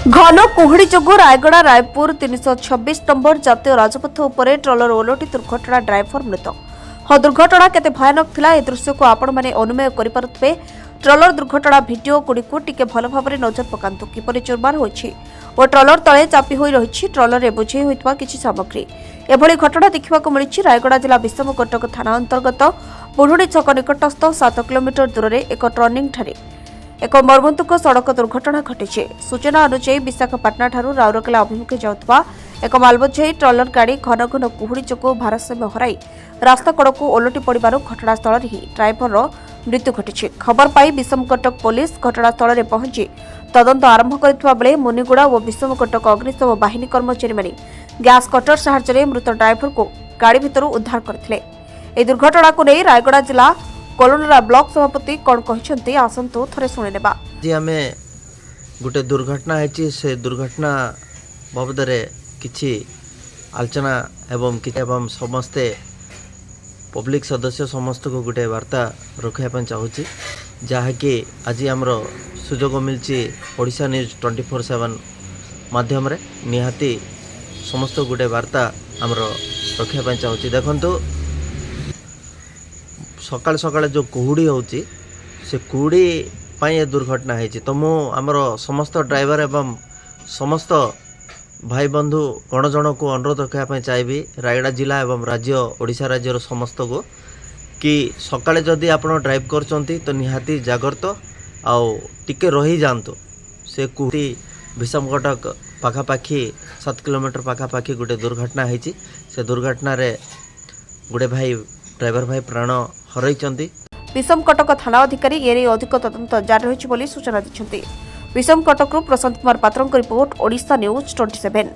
घन कुहुड़ी जोगु रायगड़ा रायपुर 326 नंबर जातीय राजपथ उपरे ट्रलर ओलटी दुर्घटना ड्राइवर मृत। हाँ, दुर्घटना केते भयानक थिला ए दृश्य को आपण माने अनुमय करि पारुथबे। ट्रलर दुर्घटना भिडियो गुडी को टिके भल भाबरे नजर पकांतु किपरि चुरमार होइछि ओ ट्रलर तळे चापी होई रहिछि ट्रलर रे बुझेई होइतबा किछि सामग्री। एभली घटना देखिबाकू मिलिछि रायगड़ा जिला विषमकटक थाना अंतर्गत बुढुडी छक निकटस्थ 7 किलोमीटर दूर रे एक टर्निंग ठारे एक मर्मन्तुक सड़क दुर्घटना घटिछि। सूचना अनुसार विशाखापाटना ठारू राउरकेला अभिमुखे जाउतबा एक मालबोझेई ट्रलर गाड़ी घन घन कुहुड़ी जोगु भारसाम्य हराई रास्ता कड़क ओलटी पड़िबारु घटनास्थल ही ड्राइवर मृत्यु घटिछि। खबर पाई विषमकटक पुलिस घटनास्थल में पहुंची तदंत आरंभ करथिबा बेले मुनिगुड़ा और विषमकटक अग्निशम बाहिनी कर्मचारी माने गैस कटर सहायता मृत ड्राइवर को गाड़ी भितर उद्धार करथिले। ए दुर्घटना को नहीं रायगड़ा जिला कोलोनरा ब्लॉक सभापति कौन कहते आसतु थे शुणी ना। जी आम गोटे दुर्घटना है से दुर्घटना बाबद किछि आलोचना एवं समस्ते पब्लिक सदस्य समस्त को गोटे वार्ता रखापी चाहूँगी जहाँकि आज आमर सुजोग मिलची ओडिशा न्यूज 24/7 माध्यम निहाती समस्त गोटे वार्ता आमर रखापी चाहूँगी। देखंतु सकाल सकाल जो कुहुड़ी होची से कुहुड़ी ये दुर्घटना है तो मु आमर समस्त ड्राइवर एवं समस्त भाई बंधु गणजन को अनुरोध रखापी चाहिए रायगड़ा जिला एवं राज्य ओडिशा राज्यर समस्त को कि सकाले जदि आप ड्राइव करचंती तो निहाती जागृत आउ टिके रही जातु से कुहुड़ी विषमकटक पाखापाखि 7 किलोमीटर पाखापाखि गोटे दुर्घटना है से दुर्घटना रे गोटे भाई ड्राइवर भाई प्राण हरई। विषमकटक थाना अधिकारी एने अधिक तदंत जारी रही सूचना दी। विषमकटक प्रशांत कुमार पात्र रिपोर्ट ओडिशा न्यूज 27।